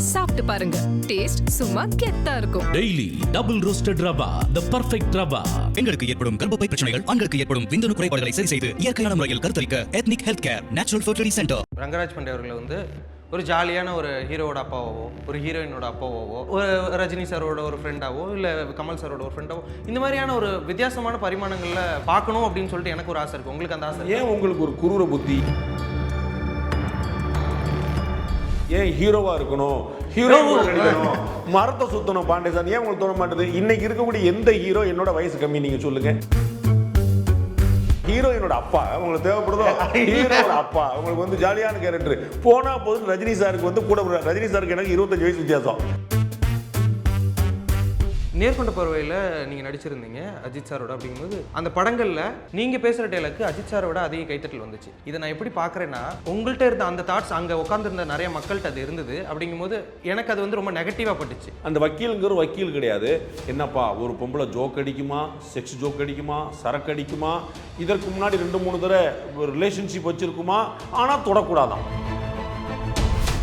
சாப்பிட்டு பாருங்க, டேஸ்ட் சும்மா கெத்தா இருக்கும். டெய்லி டபுள் ரோஸ்டட் ரவா, தி பெர்ஃபெக்ட் ரவா. பெண்களுக்கு ஏற்படும் கர்ப்பப்பை பிரச்சனைகள், ஆண்களுக்கு ஏற்படும் விந்தணு குறைபாடுகளை சரி செய்து இயற்கையான முறையில் கருத்தரிக்க ethnic health care natural fertility center. Rangaraj Pandey அவர்கள் ஒரு ஜாலியான ஒரு ஹீரோவோட அப்பாவோ, ஒரு ஹீரோயினோட அப்பாவோ, ஒரு ரஜினி சாரோட ஒரு ஃப்ரெண்டாவோ, இல்லை கமல் சாரோட ஒரு ஃப்ரெண்டாவோ, இந்த மாதிரியான ஒரு வித்தியாசமான பரிமாணங்களில் பார்க்கணும் அப்படின்னு சொல்லிட்டு எனக்கு ஒரு ஆசை இருக்குது. உங்களுக்கு அந்த ஆசை ஏன்? உங்களுக்கு ஒரு குரூர புத்தி ஏன் ஹீரோவா இருக்கணும், ஹீரோவும் மரத்தை சுத்தணும் பாண்டே சார் ஏன் உங்களுக்கு தோண மாட்டேது? இன்னைக்கு இருக்கக்கூடிய எந்த ஹீரோ என்னோட வயசு கம்மி நீங்க சொல்லுங்க. ஹீரோயினோட அப்பா உங்களுக்கு தேவைப்படுதோ? ஹீரோட அப்பா உங்களுக்கு ஜாலியான கேரக்டர் போனா போது. ரஜினி சாருக்கு கூட ரஜினி சாருக்கு எனக்கு 25 வயசு வித்தியாசம். நேர்கொண்ட பார்வையில் நீங்கள் நடிச்சிருந்தீங்க அஜித் சாரோட. அப்படிங்கும்போது அந்த படங்களில் நீங்கள் பேசுகிற டேலுக்கு அஜித் சாரோட அதிக கைத்தட்டல் வந்துச்சு. இதை நான் எப்படி பார்க்குறேன்னா, உங்கள்கிட்ட இருந்த அந்த தாட்ஸ் அங்கே உட்காந்துருந்த நிறைய மக்கள்கிட்ட அது இருந்தது. அப்படிங்கும்போது எனக்கு அது ரொம்ப நெகட்டிவாக பட்டுச்சு. அந்த வக்கீலுங்கிற வக்கீல் கிடையாது. என்னப்பா ஒரு பொம்பளை ஜோக் அடிக்குமா, செக்ஸ் ஜோக் அடிக்குமா, சரக்கு அடிக்குமா, இதற்கு முன்னாடி 2-3 தடவை ரிலேஷன்ஷிப் வச்சிருக்குமா, ஆனால் தொடக்கூடாதான்.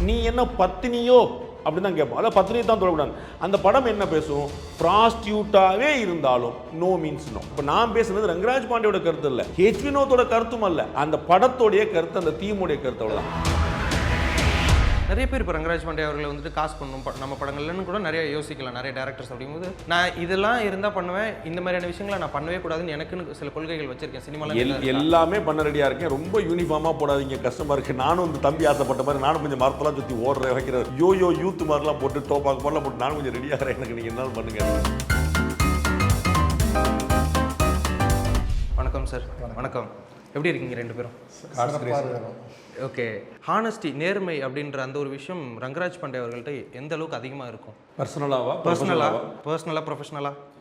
நீ என்ன பத்தினியோ அப்படின்னு தான் கேட்போம். அதாவது பத்தினியை தான் தொடக்கூடாது. அந்த படம் என்ன பேசும்? ப்ராஸ்டியூட்டாவே இருந்தாலும் நோ மீன்ஸ் நோ. இப்போ நான் பேசுனது ரங்கராஜ் பாண்டியோட கருத்து இல்லை, ஹெச் வினோத்தோட கருத்தும் அல்ல, அந்த படத்தோடைய கருத்து, அந்த தீமுடைய கருத்து. அவ்வளோதான். நிறைய பேர் இப்போ ரங்கராஜ் பாண்டே அவர்களை காசு பண்ணணும் நம்ம படங்கள்னு கூட நிறைய யோசிக்கலாம் நிறைய டேரக்டர்ஸ். அப்படிங்கும்போது நான் இதெல்லாம் இருந்தால் பண்ணுவேன், இந்த மாதிரியான விஷயங்களை நான் பண்ணவே கூடாதுன்னு எனக்குன்னு சில கொள்கைகள் வச்சிருக்கேன். சினிமாவில் எல்லாமே பண்ண ரெடியாக இருக்கேன். ரொம்ப யூனிஃபார்மாக போடாதீங்க, கஷ்டமாக இருக்குது. நானும் தம்பி ஆசைப்பட்ட மாதிரி நானும் கொஞ்சம் மரத்தெல்லாம் சுற்றி ஓடுற வைக்கிறேன், யோயோ யூத் மாதிரிலாம் போட்டு டோப்பாக்கு போடலாம் போட்டு நானும் கொஞ்சம் ரெடியாக எனக்கு நீங்கள் என்ன பண்ணுங்க. வணக்கம் சார். வணக்கம். எப்படி இருக்கீங்க ரெண்டு பேரும்? ஓகே. ஹானஸ்டி, நேர்மை அப்படின்ற அந்த ஒரு விஷயம் ரங்கராஜ் பாண்டே அவர்கள்ட்ட எந்த அளவுக்கு அதிகமாக இருக்கும்? பர்சனலாக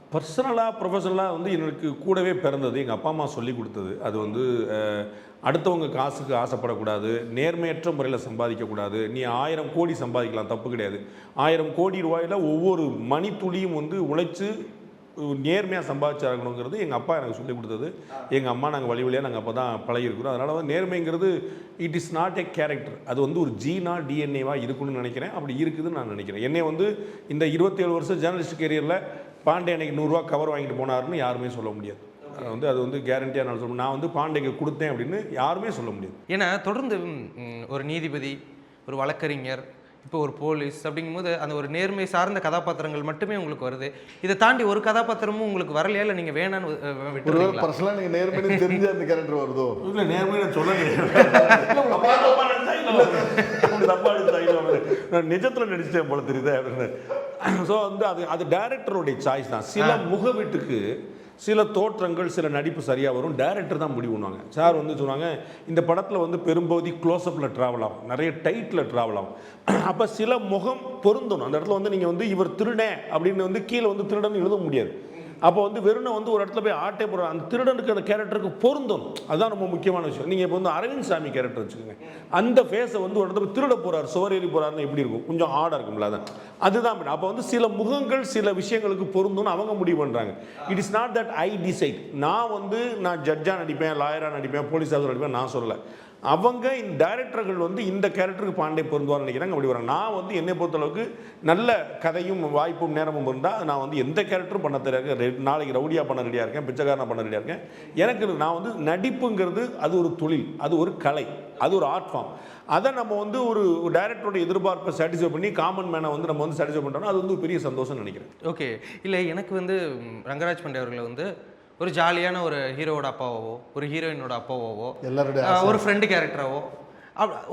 ப்ரொஃபஷனலாக எனக்கு கூடவே பிறந்தது. எங்கள் அப்பா அம்மா சொல்லி கொடுத்தது. அது அடுத்தவங்க காசுக்கு ஆசைப்படக்கூடாது, நேர்மையற்ற முறையில் சம்பாதிக்கக்கூடாது. நீ 1000 கோடி சம்பாதிக்கலாம், தப்பு கிடையாது. 1000 கோடி ரூபாயில் ஒவ்வொரு மணித்துளியும் உழைச்சி நேர்மையாக சம்பாதிச்சாகணுங்கிறது எங்கள் அப்பா எனக்கு சொல்லிக் கொடுத்தது. எங்கள் அம்மா நாங்கள் வழியாக நாங்கள் அப்போ தான் பழகிருக்கிறோம். அதனால் நேர்மைங்கிறது it is not a character. அது ஒரு ஜீனா டிஎன்ஏவாக இருக்குன்னு நினைக்கிறேன். அப்படி இருக்குதுன்னு நான் நினைக்கிறேன். என்னை இந்த 27 வருஷம் ஜேர்னலிஸ்ட் கேரியரில் பாண்டே எனக்கு 100 ரூபா கவர் வாங்கிட்டு போனாருன்னு யாருமே சொல்ல முடியாது. அது கேரண்டியாக நான் சொல்லுவேன். நான் பாண்டேக்கு கொடுத்தேன் அப்படின்னு யாருமே சொல்ல முடியாது. ஏன்னா தொடர்ந்து ஒரு நீதிபதி, ஒரு வழக்கறிஞர், இப்போ ஒரு போலீஸ் அப்படிங்கும்போது அந்த ஒரு நேர்மை சார்ந்த கதாபாத்திரங்கள் மட்டுமே உங்களுக்கு வருது. இதை தாண்டி ஒரு கதாபாத்திரமும் உங்களுக்கு வரலையா? இல்லை நீங்கள் வேணான்னு விட்டுருவீங்களா? பர்சனலாக நீங்கள் நேர்மைன்னு தெரிஞ்ச அந்த கேரக்டர் வருதோ? இல்லை, நேர்மையை நான் சொல்ல நான் நிஜத்தில் நடிச்சிட்டேன் போல தெரியுது அப்படின்னு. ஸோ அது டைரக்டருடைய சாய்ஸ் தான். சில முகவீட்டுக்கு சில தோற்றங்கள், சில நடிப்பு சரியாக வரும், டைரக்டர் தான் முடிவு பண்ணுவாங்க. சார் சொன்னாங்க இந்த படத்தில் பெரும்பகுதி க்ளோஸ்அப்பில் ட்ராவல் ஆகும், நிறைய டைட்டில் ட்ராவல் ஆகும். அப்போ சில முகம் பொருந்தணும். அந்த இடத்துல நீங்கள் இவர் திருடன் அப்படின்னு கீழே திருடன் எழுத முடியாது. அப்போ வெறும் ஒரு இடத்துல போய் ஆட்டே போடுற அந்த திருடனுக்கு அந்த கேரக்டருக்கு பொருந்தணும். அதுதான் ரொம்ப முக்கியமான விஷயம். நீங்கள் இப்போ அரவிந்த் சாமி கேரக்டர் வச்சுக்கோங்க, அந்த ஃபேஸை ஒரு இடத்துல திருட போகிறார், சுவரேறி போகிறாருன்னு எப்படி இருக்கும்? கொஞ்சம் ஆடாக இருக்கும்ல. அதுதான். அப்போ சில முகங்கள் சில விஷயங்களுக்கு பொருந்தும்னு அவங்க முடிவு பண்ணுறாங்க. It is not that I decide. நான் ஜட்ஜாக நடிப்பேன், லாயராக நடிப்பேன், போலீஸ் ஆஃபீஸர் நடிப்பேன் நான் சொல்லலை. அவங்க இந்த டைரக்டர்கள் இந்த கேரக்டருக்கு பாண்டே பொருந்துவார்னு நினைக்கிறாங்க. அப்படி வராங்க. நான் என்னை பொறுத்தளவுக்கு நல்ல கதையும் வாய்ப்பும் நேரமும் இருந்தால் நான் எந்த கேரக்டரும் பண்ண தெரியாது. நாளைக்கு ரவுடியாக பண்ண ரெடியாக இருக்கேன், பிச்சைக்காரனாக பண்ண ரெடியாக இருக்கேன். எனக்கு நான் நடிப்புங்கிறது அது ஒரு தொழில், அது ஒரு கலை, அது ஒரு ஆர்ட் ஃபார்ம். அதை நம்ம ஒரு டைரக்டரோட எதிர்பார்ப்பை சாட்டிஸ்ஃபை பண்ணி காமன் மேனை நம்ம சாட்டிஸ்ஃபை பண்ணுறோம்னா அது ஒரு பெரிய சந்தோஷம்னு நினைக்கிறேன். ஓகே. இல்லை, எனக்கு ரங்கராஜ் பாண்டே அவர்களை ஒரு ஜாலியான ஒரு ஹீரோவோட அப்பாவோ, ஒரு ஹீரோயினோட அப்பாவோ, ஒரு ஃப்ரெண்டு கேரக்டராவோ,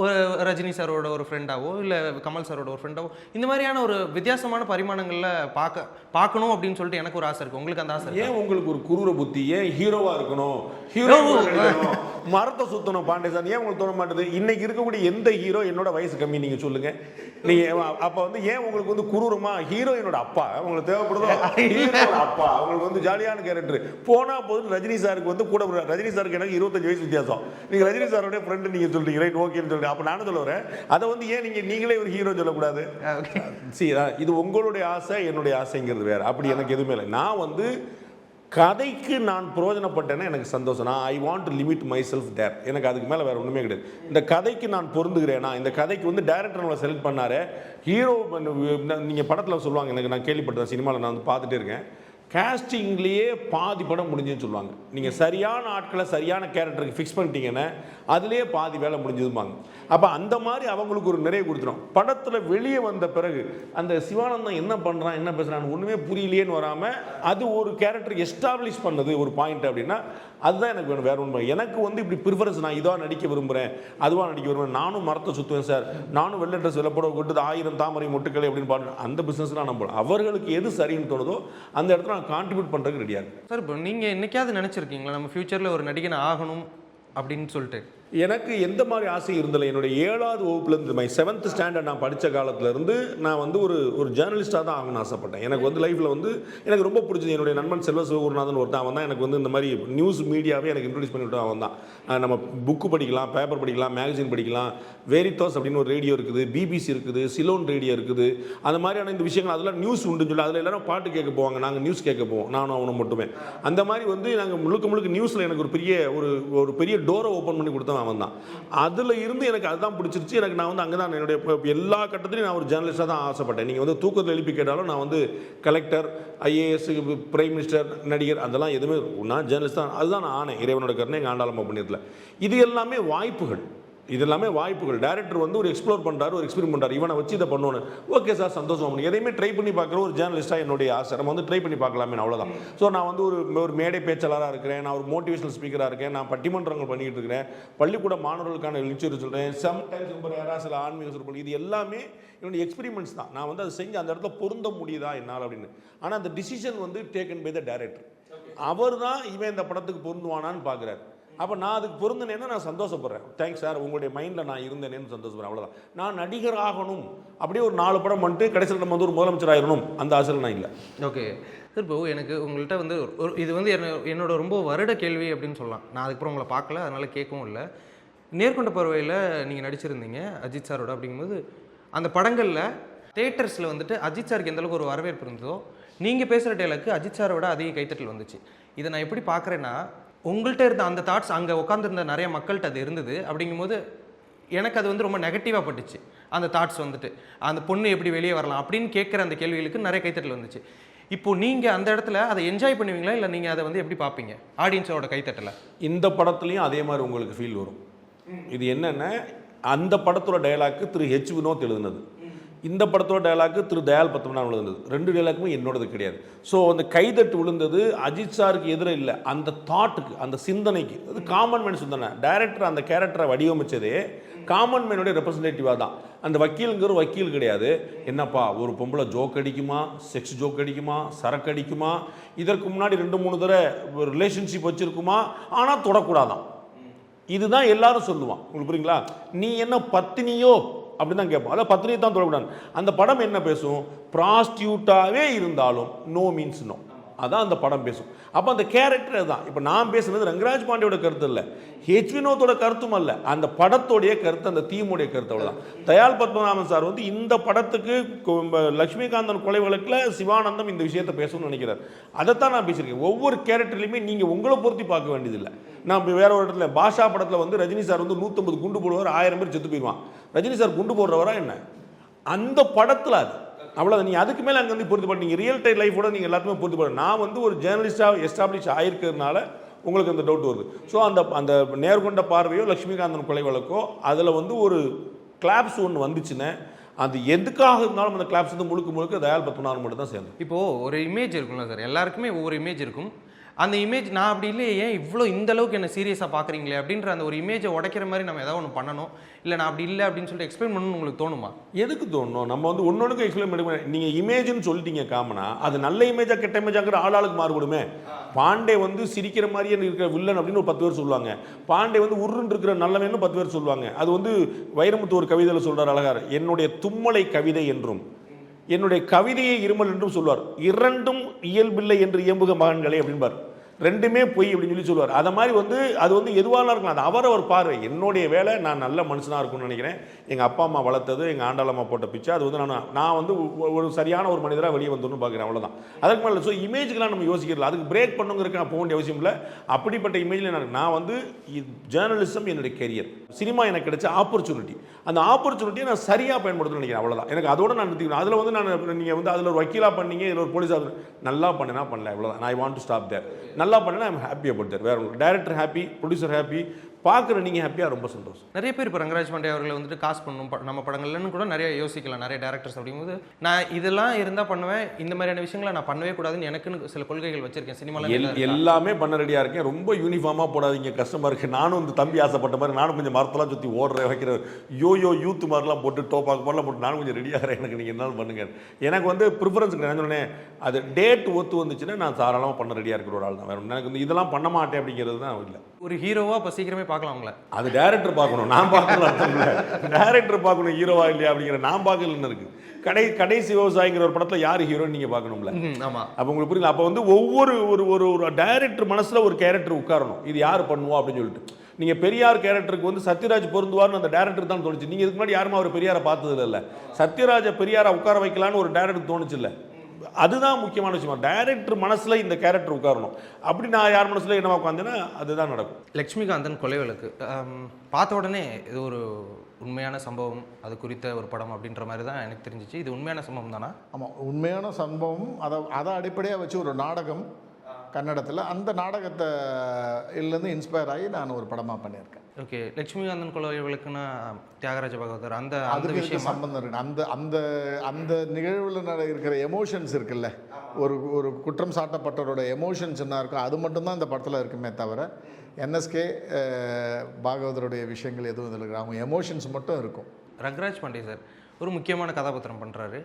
ஒரு ரஜினி சாரோட ஒரு ஃப்ரெண்டாவோ, இல்லை கமல் சாரோட ஒரு ஃப்ரெண்டாவோ, இந்த மாதிரியான ஒரு வித்தியாசமான பரிமாணங்களில் பார்க்கணும் அப்படின்னு சொல்லிட்டு எனக்கு ஒரு ஆசை இருக்குது. உங்களுக்கு அந்த ஆசை? ஏன் உங்களுக்கு ஒரு குரூர புத்தி? ஏன் ஹீரோவாக இருக்கணும், ஹீரோ மரத்தை சுத்தணும் பாண்டே சார் ஏன் உங்களுக்கு தோண மாட்டேது? இன்னைக்கு இருக்கக்கூடிய எந்த ஹீரோ என்னோட வயசு கம்மி நீங்கள் சொல்லுங்கள். நீங்கள் அப்போ ஏன் உங்களுக்கு குரூரமா? ஹீரோயினோட அப்பா உங்களுக்கு தேவைப்படுதோ? ஹீரோட அப்பா உங்களுக்கு ஜாலியான கேரக்டர் போனா போது. ரஜினி சாருக்கு கூட ரஜினி சாருக்கு எனக்கு 25 வயசு வித்தியாசம். நீங்கள் ரஜினி சாரோட ஃப்ரெண்டு நீங்கள் சொல்றீங்க, ரைட், ஓகேன்னு சொல்றீங்க. அப்போ நானும் சொல்ல வரேன், அதை ஏன் நீங்களே ஒரு ஹீரோ சொல்லக்கூடாது? சரி, இது உங்களுடைய ஆசை, என்னுடைய ஆசைங்கிறது வேற. அப்படி எனக்கு எதுவுமே இல்லை. நான் கதைக்கு நான் பிரயோஜனப்பட்டேன்னா எனக்கு சந்தோஷம். நான் I want to limit myself there. எனக்கு அதுக்கு மேலே வேறு ஒன்றுமே கிடையாது. இந்த கதைக்கு நான் பொருந்துகிறேன்னா, இந்த கதைக்கு வந்து டைரக்டர் நம்மளை செலக்ட் பண்ணாரு. ஹீரோ நீங்கள் படத்தில் சொல்லுவாங்க, எனக்கு நான் கேள்விப்பட்டேன், சினிமாவில் நான் வந்து பார்த்துட்டே இருக்கேன், கேஸ்டிங்லேயே பாதி படம் முடிஞ்சுன்னு சொல்லுவாங்க. நீங்கள் சரியான ஆட்களை சரியான கேரக்டருக்கு ஃபிக்ஸ் பண்ணிட்டீங்கன்னா அதுலேயே பாதி வேலை முடிஞ்சதுமாங்க. அப்போ அந்த மாதிரி அவங்களுக்கு ஒரு நிறைய கொடுத்துரும். படத்தில் வெளியே வந்த பிறகு அந்த சிவானந்தம் என்ன பண்ணுறான் என்ன பேசுகிறான்னு ஒன்றுமே புரியலையேன்னு வராமல் அது ஒரு கேரக்டர் எஸ்டாப்ளிஷ் பண்ணது ஒரு பாயிண்ட் அப்படின்னா அதுதான் எனக்கு வேணும். வேறு ஒன்று எனக்கு வந்து இப்படி ப்ரிஃபரன்ஸ், நான் இதாக நடிக்க விரும்புகிறேன் அதுவாக நடிக்க விரும்புகிறேன், நானும் மரத்தை சுற்றுவேன் சார், நானும் வெள்ளை ட்ரெஸ் வெள்ளப்பட கொட்டுது 1000 தாமரை மொட்டுக்களை அப்படின்னு பாட்டு அந்த பிஸ்னஸ்லாம் நம்பலாம். அவர்களுக்கு எது சரின்னு தோணுதோ அந்த இடத்துல நான் கான்ட்ரிபியூட் பண்ணுறதுக்கு ரெடியாக இருக்கு. சார் இப்போ நீங்கள் என்னைக்காவது நினச்சிருக்கீங்களா நம்ம ஃப்யூச்சரில் ஒரு நடிகனை ஆகணும் அப்படின்னு சொல்லிட்டு? எனக்கு எந்த மாதிரி ஆசை இருந்ததில்லை. என்னுடைய 7வது வகுப்புலேருந்து மை 7th ஸ்டாண்டர்ட் நான் படித்த காலத்துலேருந்து நான் வந்து ஒரு ஜேர்னலிஸ்ட்டாக தான் ஆகணும்னு ஆசைப்பட்டேன். எனக்கு வந்து லைஃப்பில் வந்து எனக்கு ரொம்ப பிடிச்சது என்னுடைய நண்பன் செல்வ சிவகுருநாதன் ஒருத்தன். அவன் தான் எனக்கு வந்து இந்த மாதிரி நியூஸ் மீடியாவே எனக்கு இன்ட்ரடியூஸ் பண்ணி விட்டான். அவன் தான் நம்ம புக்கு படிக்கலாம், பேப்பர் படிக்கலாம், மேகசின் படிக்கலாம், வேரித்தாஸ் அப்படின்னு ஒரு ரேடியோ இருக்குது, பிபிசி இருக்குது, சிலோன் ரேடியோ இருக்குது, அந்த மாதிரியான இந்த விஷயங்கள் அதெல்லாம் நியூஸ் உண்டுன்னு சொல்லி அதில் எல்லாரும் பாட்டு கேட்க போவாங்க, நாங்கள் நியூஸ் கேட்க போவோம், நானும் அவனும் மட்டுமே. அந்த மாதிரி வந்து நாங்கள் முழுக்க நியூஸில் எனக்கு ஒரு பெரிய டோரை ஓப்பன் பண்ணி கொடுத்தேன் அவன் தான். அதில் இருந்து எனக்கு அதுதான் பிடிச்சிருச்சு. எனக்கு நான் வந்து அங்கே தான் என்னுடைய எல்லா கட்டத்திலையும் நான் ஒரு ஜேர்னலிஸ்டாக தான் ஆசைப்பட்டேன். நீங்கள் வந்து தூக்கத்தில் எழுப்பி கேட்டாலும் நான் வந்து கலெக்டர், ஐஏஎஸ், பிரைம் மினிஸ்டர், நடிகர் அதெல்லாம் எதுவுமே நான் ஜேர்னலிஸ்ட் தான். அதுதான் நான் ஆனேன். இறைவனோட கருணை எங்கள் ஆண்டாளம்மா பண்ணியதில். இது எல்லாமே வாய்ப்புகள். டைரக்டர் வந்து ஒரு எக்ஸ்ப்ளோர் பண்ணுறாரு, ஒரு எக்ஸ்பெரிமெண்ட் பண்ணுறாரு, இவனை வச்சு இதை பண்ணணும். ஓகே சார், சந்தோஷம். எதையுமே ட்ரை பண்ணி பார்க்குற ஒரு ஜேர்னலிஸ்ட்டாக என்னுடைய ஆசை. நம்ம வந்து ட்ரை பண்ணி பார்க்கலாமே, அவ்வளோதான். ஸோ நான் வந்து ஒரு மேடை பேச்சாளராக இருக்கிறேன், நான் ஒரு மோட்டிவேஷனல் ஸ்பீக்கராக இருக்கேன், நான் பட்டிமன்றங்கள் பண்ணிக்கிட்டு இருக்கிறேன், பள்ளிக்கூட மாணவர்களுக்கான எழுச்சியை சொல்கிறேன், சம்டைம்ஸ் சில ஆன்மீக சொற்பொழிவு, இது எல்லாமே என்னுடைய எக்ஸ்பெரிமெண்ட்ஸ் தான். நான் வந்து அதை செஞ்சு அந்த இடத்துல பொருந்த முடியுதா என்னால் அப்படின்னு. ஆனால் அந்த டிசிஷன் வந்து டேக்கன் பை த டைரக்டர். அவர் தான் இவன் இந்த படத்துக்கு பொருந்துவானான்னு பார்க்குறாரு. அப்போ நான் அதுக்கு பொருந்தினேன்னா நான் சந்தோஷப்படுறேன். தேங்க்ஸ் சார், உங்களுடைய மைண்டில் நான் இருந்தேனேன்னு சந்தோஷப்படுறேன், அவ்வளோதான். நான் நடிகர் ஆகணும் அப்படியே ஒரு 4 படம் பண்ணிட்டு கடைசியில் நம்ம வந்து ஒரு முதலமைச்சர் ஆயிடணும் அந்த ஆசையில் நான் இல்லை. ஓகே சார், இப்போ எனக்கு உங்கள்கிட்ட வந்து இது வந்து என்னோட ரொம்ப வருட கேள்வி அப்படின்னு சொல்லலாம். நான் அதுக்கப்புறம் உங்களை பார்க்கல, அதனால் கேட்கவும் இல்லை. நேர்கொண்ட பார்வையில் நீங்கள் நடிச்சிருந்தீங்க அஜித் சாரோட. அப்படிங்கும்போது அந்த படங்களில் தேட்டர்ஸில் வந்துட்டு அஜித் சாருக்கு எந்தளவுக்கு ஒரு வரவேற்பு இருந்ததோ நீங்கள் பேசுகிற டேலுக்கு அஜித் சாரோட அதிக கைத்தட்டல் வந்துச்சு. இதை நான் எப்படி பார்க்குறேன்னா, உங்கள்கிட்ட இருந்த அந்த தாட்ஸ் அங்கே உட்காந்துருந்த நிறைய மக்கள்கிட்ட அது இருந்தது. அப்படிங்கும்போது எனக்கு அது வந்து ரொம்ப நெகட்டிவாக பட்டுச்சு. அந்த தாட்ஸ் வந்துட்டு அந்த பொண்ணு எப்படி வெளியே வரலாம் அப்படின்னு கேட்குற அந்த கேள்விகளுக்கு நிறைய கைத்தட்டல் வந்துச்சு. இப்போது நீங்கள் அந்த இடத்துல அதை என்ஜாய் பண்ணுவீங்களா, இல்லை நீங்கள் அதை வந்து எப்படி பார்ப்பீங்க ஆடியன்ஸோட கைத்தட்டலை? இந்த படத்துலையும் அதே மாதிரி உங்களுக்கு ஃபீல் வரும். இது என்னென்னா, அந்த படத்தோட டயலாக்கு திரு ஹெச் வினோத் எழுதுனது, இந்த படத்தோட டயலாக்கு திரு தயால் பத்மநாபன் விழுந்தது. 2 டயலாக்குமே என்னோடது கிடையாது. ஸோ அந்த கைதட்டு விழுந்தது அஜித் சாருக்கு எதிராக இல்லை, அந்த தாட்டுக்கு, அந்த சிந்தனைக்கு. அது காமன் மேன் சிந்தனை. டைரக்டர் அந்த கேரக்டரை வடிவமைச்சதே காமன் மேனுடைய ரெப்ரஸன்டேட்டிவாக தான். அந்த வக்கீலுங்கிற வக்கீல் கிடையாது. என்னப்பா ஒரு பொம்பளை ஜோக் அடிக்குமா, செக்ஸ் ஜோக் அடிக்குமா, சரக்கு அடிக்குமா, இதற்கு முன்னாடி 2-3 தடவை ரிலேஷன்ஷிப் வச்சுருக்குமா, ஆனால் தொடக்கூடாதான். இதுதான் எல்லாரும் சொல்லுவான். உங்களுக்கு புரியுங்களா? நீ என்ன பத்தினியோ அப்படி தான் கேட்போம். அதான் பத்தினியை தான் தொடக்கூடாது. அந்த படம் என்ன பேசும்? ப்ராஸ்டியூட்டாகவே இருந்தாலும் நோ மீன்ஸ் நோ, அதான் அந்த படம் பேசும். அப்போ அந்த கேரக்டர் தான். இப்போ நான் பேசுனது ரங்கராஜ் பாண்டியோட கருத்து இல்லை, ஹெச் வினோத்தோட கருத்தும் அல்ல, அந்த படத்தோடைய கருத்து, அந்த தீமுடைய கருத்து, அவ்வளோதான். தயால் பத்மநாபன் சார் வந்து இந்த படத்துக்கு லட்சுமிகாந்தன் கொலை வழக்கில் சிவானந்தம் இந்த விஷயத்தை பேசணும்னு நினைக்கிறார். அதைத்தான் நான் பேசியிருக்கேன். ஒவ்வொரு கேரக்டர்லையுமே நீங்கள் உங்களை பொருத்தி பார்க்க வேண்டியதில்லை. நான் வேற ஒரு இடத்துல பாஷா படத்தில் வந்து ரஜினி சார் வந்து 150 குண்டு போடுவார், 1000 பேர் செத்து போயிடுவான். ரஜினி சார் குண்டு போடுறவரா என்ன? அந்த படத்தில் அது அவ்வளோதான். நீங்கள் அதுக்கு மேலே அங்கே வந்து பொறுத்து பாட்டு நீங்கள் ரியல் டைம் லைஃபோட நீங்கள் எல்லாத்துமே பொறுத்து பாடு. நான் வந்து ஒரு ஜேர்னலிஸ்டாக எஸ்டாப்ளிஷ் ஆகிருக்கிறதுனால உங்களுக்கு அந்த டவுட் வருது. ஸோ அந்த நேர்கொண்ட பார்வையோ லட்சுமிகாந்தன் கொலை வழக்கோ அதில் வந்து ஒரு கிளாப்ஸ் ஒன்று வந்துச்சுன்னா அது எதுக்காக இருந்தாலும் அந்த கிளாப்ஸ் வந்து முழுக்க தயால் பத்மநாபன் மட்டும் தான் சேர்ந்து. இப்போது ஒரு இமேஜ் இருக்கும்ல சார், எல்லாருக்குமே ஒவ்வொரு இமேஜ் இருக்கும். அந்த இமேஜ் நான் அப்படி இல்லையே, ஏன் இவ்வளோ இந்த அளவுக்கு என்ன சீரியஸாக பார்க்குறீங்களே அப்படின்ற அந்த ஒரு இமேஜை உடைக்கிற மாதிரி நம்ம ஏதாவது ஒன்று பண்ணணும், இல்லை நான் அப்படி இல்லை அப்படின்னு சொல்லிட்டு எக்ஸ்பிளைன் பண்ணணும்னு உங்களுக்கு தோணுமா? எதுக்கு தோணும்? நம்ம வந்து ஒன்னொன்றுக்கு எக்ஸ்பிளைன் பண்ணி நீங்கள் இமேஜ்னு சொல்லிட்டீங்க காமனா, அது நல்ல இமேஜாக கெட்ட இமேஜாங்கிற ஆளாளுக்கு மாறுபடுமே. பாண்டே வந்து சிரிக்கிற மாதிரியே இருக்கிற வில்லன் அப்படின்னு ஒரு 10 பேர் சொல்லுவாங்க. பாண்டே வந்து உருன்னு இருக்கிற நல்லவன்னு 10 பேர் சொல்லுவாங்க. அது வந்து வைரமுத்து ஒரு கவிதையில் சொல்கிறார் அழகார், என்னுடைய தும்மலை கவிதை என்றும் என்னுடைய கவிதையை இருமல் என்றும் சொல்வார். 2ம் இயல்பில்லை என்று இயம்புக மகன்களே அப்படின்பார். ரெண்டுமே பொய் அப்படின்னு சொல்லுவார். அதை மாதிரி வந்து அது வந்து எதுவாக இருக்கலாம், அது அவரவர் பார்வை. என்னுடைய வேலை, நான் நல்ல மனுஷனாக இருக்கும்னு நினைக்கிறேன். எங்கள் அப்பா அம்மா வளர்த்தது, எங்கள் ஆண்டாளம்மா போட்ட பிச்சை, அது வந்து நான் வந்து ஒரு சரியான ஒரு மனிதராக வெளியே வந்துன்னு பார்க்குறேன், அவ்வளோதான். அதுக்கு மேலே ஸோ இமேஜுக்கெலாம் நம்ம யோசிக்கிறல, அதுக்கு பிரேக் பண்ணுங்கிறதுக்கு நான் போக வேண்டிய அவசியம் இல்லை. அப்படிப்பட்ட இமேஜில் நான் வந்து ஜேர்னலிசம் என்னுடைய கெரியர், சினிமா எனக்கு கிடைச்ச ஆப்பர்ச்சுனிட்டி, அந்த ஆப்பர்ச்சுனிட்டியை நான் சரியாக பயன்படுத்தணும்னு நினைக்கிறேன், அவ்வளோதான். எனக்கு அதோட நான் நிறுத்திக்கணும். அதில் வந்து நீங்கள் வந்து அதில் ஒரு வக்கீலாக பண்ணீங்க, இதில் ஒரு போலீஸாக நல்லா பண்ணினா பண்ணல, அவ்வளோதான். I want to stop there. நல்லா பண்ணேன்னா ஐம் ஹாப்பி அபவுட் தேர். வேற ஒரு டைரக்டர் ஹாப்பி, ப்ரொடியூசர் ஹாப்பி, பார்க்குற நீங்கள் ஹாப்பியாக, ரொம்ப சந்தோஷம். நிறைய பேர் இப்போ ரங்கராஜ் பாண்டே அவர்களை வந்துட்டு காசு பண்ணணும் நம்ம படங்கள்லன்னு கூட நிறைய யோசிக்கலாம், நிறைய டேரக்டர்ஸ். அப்படிங்கும்போது நான் இதெல்லாம் இருந்தால் பண்ணுவேன், இந்த மாதிரியான விஷயங்களை நான் பண்ணவே கூடாதுன்னு எனக்குன்னு சில கொள்கைகள் வச்சிருக்கேன். சினிமாவில் எல்லாமே பண்ண ரெடியாக இருக்கேன். ரொம்ப யூனிஃபார்மாக போடாதீங்க, கஷ்டமாக இருக்குது. நானும் வந்து தம்பி ஆசைப்பட்ட மாதிரி நானும் கொஞ்சம் மரத்தெல்லாம் சுற்றி ஓடுற வைக்கிற யூத் மாதிரிலாம் போட்டு டோப்பாக்கு மாதிரிலாம் போட்டு நானும் கொஞ்சம் ரெடியாகிறேன். எனக்கு நீங்கள் என்னாலும் பண்ணுங்க. எனக்கு வந்து ப்ரிஃபரன்ஸ் நான் சொன்னேன், அது டேட் ஒத்து வந்துச்சுன்னா நான் தாராளமாக பண்ண ரெடியாக இருக்கிற ஒரு ஆள் தான். வேறு எனக்கு வந்து இதெல்லாம் பண்ண மாட்டேன் அப்படிங்கிறது தான் இல்லை. ஒரு ஹீரோவாக இப்போ சீக்கிரமே பார்க்கலாம்ல, அது டேரக்டர் பார்க்கணும், நான் பார்க்கலாம். டேரக்டர் பார்க்கணும் ஹீரோவா இல்லையா அப்படிங்கிற நான் பார்க்கலன்னு இருக்கு. கடைசி விவசாயிங்கிற ஒரு படத்தில் யார் ஹீரோன்னு நீங்கள் பார்க்கணும்ல. ஆமாம், அப்போ உங்களுக்கு புரியல. அப்போ வந்து ஒவ்வொரு ஒரு டைரக்டர் மனசில் ஒரு கேரக்டர் உட்காரணும், இது யார் பண்ணுவோம் அப்படின்னு சொல்லிட்டு. நீங்கள் பெரியார் கேரக்டருக்கு வந்து சத்யராஜ் பொருந்துவார்னு அந்த டேரக்டர் தான் தோணுச்சு. நீங்கள் இதுக்கு முன்னாடி யாருமே அவர் பெரியாரை பார்த்தது இல்லை. சத்யராஜை பெரியாரை உட்கார வைக்கலான்னு ஒரு டேரக்டர் தோணுச்சு இல்லை. அதுதான் முக்கியமான விஷயம். டைரக்டர் மனசில் இந்த கேரக்டர் உட்காரணும். அப்படி நான் யார் மனசில் என்ன உட்காந்தேன்னா அதுதான் நடக்கும். லட்சுமிகாந்தன் கொலை வழக்கு பார்த்த உடனே இது ஒரு உண்மையான சம்பவம், அது குறித்த ஒரு படம் அப்படின்ற மாதிரி தான் எனக்கு தெரிஞ்சிச்சு. இது உண்மையான சம்பவம் தானா? ஆமாம், உண்மையான சம்பவம். அதை அடிப்படையாக வச்சு ஒரு நாடகம் கன்னடத்தில், அந்த நாடகத்தை இருந்து இன்ஸ்பயர் ஆகி நான் ஒரு படமாக பண்ணியிருக்கேன். ஓகே, லட்சுமிகாந்தன் கொலை வழக்குன்னா தியாகராஜ பகவதர் அந்த விஷயம் சம்பந்தம் இருக்கு. அந்த அந்த நிகழ்வில் இருக்கிற எமோஷன்ஸ் இருக்குல்ல, ஒரு குற்றம் சாட்டப்பட்டவரோட எமோஷன்ஸ் என்ன இருக்கும், அது மட்டும்தான் இந்த படத்தில் இருக்குமே தவிர என்எஸ்கே பாகவதருடைய விஷயங்கள் எதுவும் இதில் இருக்கு. அவங்க எமோஷன்ஸ் மட்டும் இருக்கும். ரங்கராஜ் பாண்டே சார் ஒரு முக்கியமான கதாபாத்திரம் பண்ணுறாரு.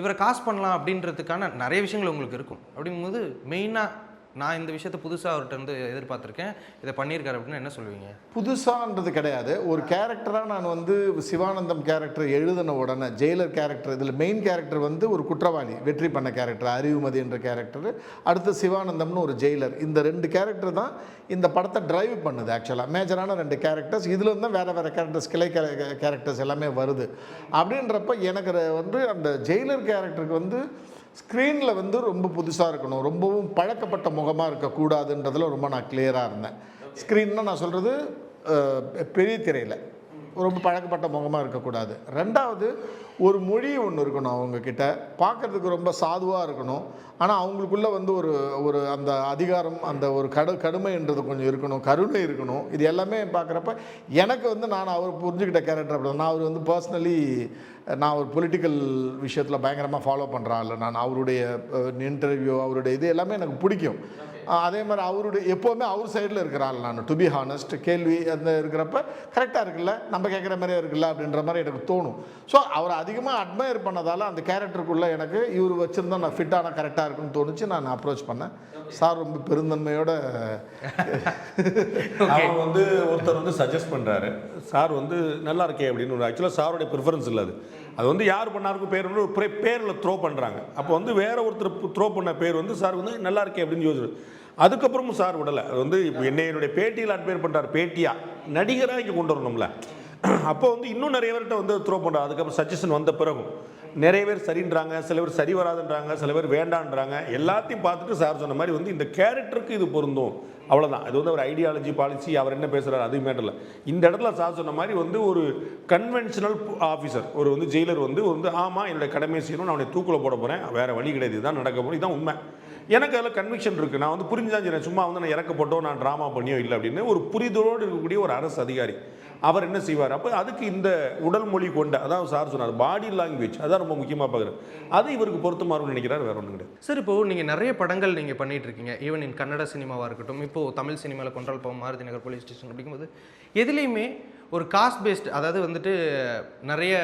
இவரை காசு பண்ணலாம் அப்படின்றதுக்கான நிறைய விஷயங்கள் உங்களுக்கு இருக்கும். அப்படிங்கும்போது மெயினாக நான் இந்த விஷயத்தை புதுசாக அவர்கிட்ட வந்து எதிர்பார்த்துருக்கேன், இதை பண்ணியிருக்காரு அப்படின்னு என்ன சொல்லுவீங்க? புதுசான்றது கிடையாது. ஒரு கேரக்டராக நான் வந்து சிவானந்தம் கேரக்டர் எழுதின உடனே ஜெயிலர் கேரக்டர், இதில் மெயின் கேரக்டர் வந்து ஒரு குற்றவாளி வெற்றி பண்ண கேரக்டர் அறிவுமதி என்ற கேரக்டர், அடுத்து சிவானந்தம்னு ஒரு ஜெயிலர். இந்த 2 கேரக்டர் தான் இந்த படத்தை டிரைவ் பண்ணுது. ஆக்சுவலாக மேஜரான 2 கேரக்டர்ஸ். இதில் இருந்தால் வேறு கேரக்டர்ஸ், கிளை கேரக்டர்ஸ் எல்லாமே வருது. அப்படின்றப்ப எனக்கு வந்து அந்த ஜெயிலர் கேரக்டருக்கு வந்து ஸ்க்ரீனில் வந்து ரொம்ப புதுசாக இருக்கணும், ரொம்பவும் பழக்கப்பட்ட முகமாக இருக்கக்கூடாதுன்றதில் ரொம்ப நான் கிளியராக இருந்தேன். ஸ்க்ரீன்னா நான் சொல்கிறது பெரிய திரையில் ரொம்ப பழக்கப்பட்ட முகமாக இருக்கக்கூடாது. ரெண்டாவது ஒரு மொழி ஒன்று இருக்கணும், அவங்கக்கிட்ட பார்க்குறதுக்கு ரொம்ப சாதுவாக இருக்கணும். ஆனால் அவங்களுக்குள்ளே வந்து ஒரு அந்த அதிகாரம், அந்த ஒரு கடுமைன்றது கொஞ்சம் இருக்கணும், கருணை இருக்கணும். இது எல்லாமே பார்க்குறப்ப எனக்கு வந்து நான் அவர் புரிஞ்சுக்கிட்ட கேரக்டர் அப்படி தான். நான் அவர் வந்து பர்சனலி நான் ஒரு பொலிட்டிக்கல் விஷயத்தில் பயங்கரமாக ஃபாலோ பண்ணுறான் இல்லை, நான் அவருடைய இன்டர்வியூ அவருடைய இது எல்லாமே எனக்கு பிடிக்கும். அதே மாதிரி அவருடைய எப்போவுமே அவர் சைடில் இருக்கிறாள் நான், டு பி ஹானஸ்ட். கேள்வி அந்த இருக்கிறப்ப கரெக்டாக இருக்குல்ல, நம்ம கேட்குற மாதிரியே இருக்குல்ல அப்படின்ற மாதிரி எனக்கு தோணும். ஸோ அவரை அதிகமாக அட்மையர் பண்ணதால் அந்த கேரக்டருக்குள்ளே எனக்கு இவர் வச்சுருந்தா நான் ஃபிட்டான கரெக்டாக இருக்குன்னு தோணுச்சு. நான் அப்ரோச் பண்ணேன். சார் ரொம்ப பெருந்தன்மையோட அவங்க வந்து ஒருத்தர் வந்து சஜஸ்ட் பண்ணுறாரு, சார் வந்து நல்லா இருக்கே அப்படின்னு. ஒரு ஆக்சுவலாக சாருடைய ப்ரிஃபரன்ஸ் இல்லை, அது வந்து யார் பண்ணாருக்கும் பேர் வந்து ஒரு பேரில் த்ரோ பண்ணுறாங்க. அப்போ வந்து வேற ஒருத்தர் த்ரோ பண்ண பேர் வந்து சார் வந்து நல்லா இருக்கே அப்படின்னு யோசிச்சு. அதுக்கப்புறமும் சார் விடலை. அது வந்து இப்போ என்னுடைய பேட்டியில் அட்மையர் பண்ணுறாரு, பேட்டியாக நடிகராக இங்கே கொண்டு வரணும்ல. அப்போ வந்து இன்னும் நிறைய பேர்கிட்ட வந்து த்ரோ பண்ணுறாரு. அதுக்கப்புறம் சஜஷன் வந்த பிறகும் நிறைய பேர் சரின்றாங்க, சில பேர் சரி வராதுன்றாங்க, சில பேர் வேண்டான்றாங்க. எல்லாத்தையும் பார்த்துட்டு சார் சொன்ன மாதிரி வந்து இந்த கேரக்டருக்கு இது பொருந்தும், அவ்வளோதான். அது வந்து ஒரு ஐடியாலஜி பாலிசி, அவர் என்ன பேசுகிறார் அது மேட்டரில். இந்த இடத்துல சார் சொன்ன மாதிரி வந்து ஒரு கன்வென்ஷனல் ஆஃபீஸர், ஒரு வந்து ஜெயிலர் வந்து ஆமாம் என்னுடைய கடமை செய்யணும், நான் அவனை தூக்கில் போட போகிறேன், வேறு வழி கிடையாது, இதுதான் நடக்க போகிறோம், இதுதான் உண்மை. எனக்கு அதில் கன்விக்ஷன் இருக்குது. நான் வந்து புரிஞ்சுதான் செய்கிறேன், சும்மா வந்து நான் இறக்கப்பட்டோ நான் ட்ராமா பண்ணியோ இல்லை அப்படின்னு ஒரு புரிதலோடு இருக்கக்கூடிய ஒரு அரசு அதிகாரி அவர் என்ன செய்வார். அப்போ அதுக்கு இந்த உடல் மொழி கொண்ட, அதாவது சார் சொன்னார் பாடி லாங்குவேஜ், அதான் ரொம்ப முக்கியமாக பார்க்குறேன். அது இவருக்கு பொருத்தமாறும்னு நினைக்கிறார், வேற ஒன்றும் கிடையாது. சார், இப்போது நீங்கள் நிறைய படங்கள் நீங்கள் பண்ணிகிட்டு இருக்கீங்க, ஈவன் இன் கன்னட சினிமாவாக இருக்கட்டும், இப்போது தமிழ் சினிமாவில் கொன்றால் போகும், மாருதி நகர் போலீஸ் ஸ்டேஷன், அப்படிங்கும்போது எதுலேயுமே ஒரு காஸ்ட் பேஸ்ட், அதாவது வந்துட்டு நிறைய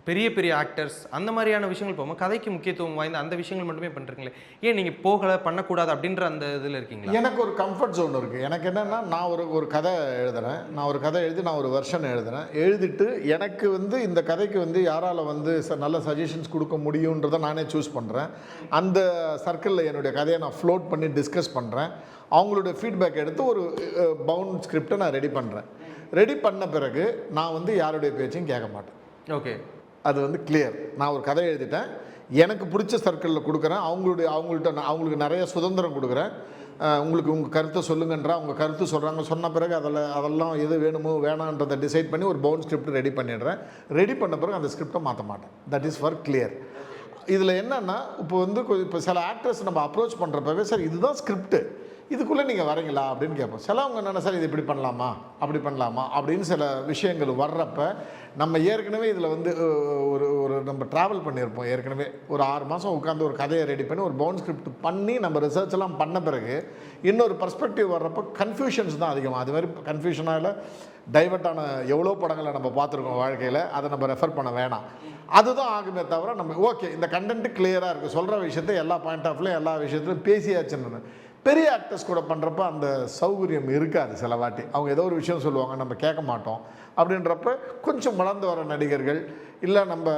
பெரிய பெரிய ஆக்டர்ஸ் அந்த மாதிரியான விஷயங்கள் போகும்போது கதைக்கு முக்கியத்துவம் வாய்ந்த அந்த விஷயங்கள் மட்டுமே பண்ணுறீங்களே, ஏன் நீங்கள் போகலை பண்ணக்கூடாது அப்படின்ற அந்த இதில் இருக்கீங்களா? எனக்கு ஒரு கம்ஃபர்ட் ஜோன் இருக்குது. எனக்கு என்னென்னா, நான் ஒரு கதை எழுதுறேன், நான் ஒரு கதை எழுதி நான் ஒரு வெர்ஷன் எழுதுறேன், எழுதிட்டு எனக்கு வந்து இந்த கதைக்கு வந்து யாரால் வந்து நல்ல சஜஷன்ஸ் கொடுக்க முடியுன்றதை நானே சூஸ் பண்ணுறேன். அந்த சர்க்கிளில் என்னுடைய கதையை நான் ஃப்ளோட் பண்ணி டிஸ்கஸ் பண்ணுறேன். அவங்களுடைய ஃபீட்பேக் எடுத்து ஒரு பவுண்ட் ஸ்கிரிப்டை நான் ரெடி பண்ணுறேன். ரெடி பண்ண பிறகு நான் வந்து யாருடைய பேச்சையும் கேட்க மாட்டேன். ஓகே, அது வந்து கிளியர். நான் ஒரு கதை எழுதிட்டேன், எனக்கு பிடிச்ச சர்க்கிளில் கொடுக்குறேன். அவங்களுக்கு நிறைய சுதந்திரம் கொடுக்குறேன். உங்களுக்கு உங்கள் கருத்தை சொல்லுங்கன்றா, அவங்க கருத்து சொல்கிறாங்க. சொன்ன பிறகு அதெல்லாம் எது வேணுமோ வேணான்றதை டிசைட் பண்ணி ஒரு பவுண்ட் ஸ்கிரிப்ட் ரெடி பண்ணிடுறேன். ரெடி பண்ண பிறகு அந்த ஸ்கிரிப்டை மாற்ற மாட்டேன். That is for clear. இதில் என்னென்னா, இப்போ சில ஆக்டர்ஸ் நம்ம அப்ரோச் பண்ணுறப்பவே, சார் இதுதான் ஸ்கிரிப்டு, இதுக்குள்ளே நீங்கள் வரீங்களா அப்படின்னு கேட்போம். சிலவங்க என்னென்ன, சார் இது இப்படி பண்ணலாமா அப்படி பண்ணலாமா அப்படின்னு சில விஷயங்கள் வர்றப்ப, நம்ம ஏற்கனவே இதில் வந்து ஒரு நம்ம ட்ராவல் பண்ணியிருப்போம். ஏற்கனவே ஒரு 6 மாதம் உட்காந்து ஒரு கதையை ரெடி பண்ணி ஒரு பவுண்ட் ஸ்கிரிப்ட் பண்ணி நம்ம ரிசர்ச் எல்லாம் பண்ண பிறகு இன்னொரு பர்ஸ்பெக்டிவ் வர்றப்போ கன்ஃபியூஷன்ஸ் தான் அதிகமாக. அது மாதிரி கன்ஃபியூஷனால டைவர்ட்டான எவ்வளோ படங்களை நம்ம பார்த்துருக்கோம் வாழ்க்கையில், அதை நம்ம ரெஃபர் பண்ண வேணாம். அதுதான் ஆகுமே தவிர நம்ம ஓகே இந்த கண்டென்ட்டு கிளியராக இருக்குது, சொல்கிற விஷயத்தை எல்லா பாயிண்ட் ஆஃப்லையும் எல்லா விஷயத்துலையும் பேசியாச்சுன்னு. பெரிய ஆக்டர்ஸ் கூட பண்ணுறப்ப அந்த சௌகரியம் இருக்காது. சில வாட்டி அவங்க ஏதோ ஒரு விஷயம் சொல்லுவாங்க, நம்ம கேட்க மாட்டோம். அப்படின்றப்ப கொஞ்சம் வளர்ந்து வர நடிகர்கள், இல்லை நம்ம